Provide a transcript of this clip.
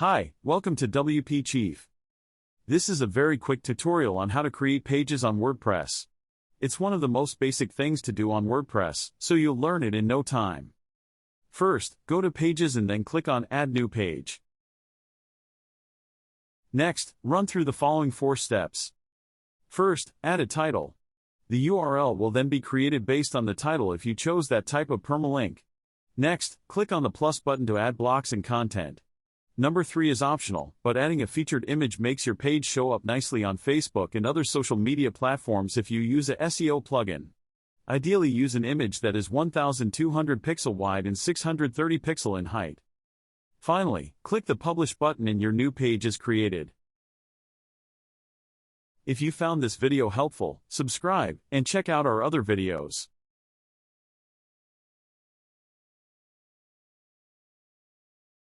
Hi, welcome to WP Chief. This is a very quick tutorial on how to create pages on WordPress. It's one of the most basic things to do on WordPress, so you'll learn it in no time. First, go to Pages and then click on Add New Page. Next, run through the following 4 steps. First, add a title. The URL will then be created based on the title if you chose that type of permalink. Next, click on the plus button to add blocks and content. Number 3 is optional, but adding a featured image makes your page show up nicely on Facebook and other social media platforms if you use a SEO plugin. Ideally, use an image that is 1200 pixel wide and 630 pixel in height. Finally, click the Publish button and your new page is created. If you found this video helpful, subscribe and check out our other videos.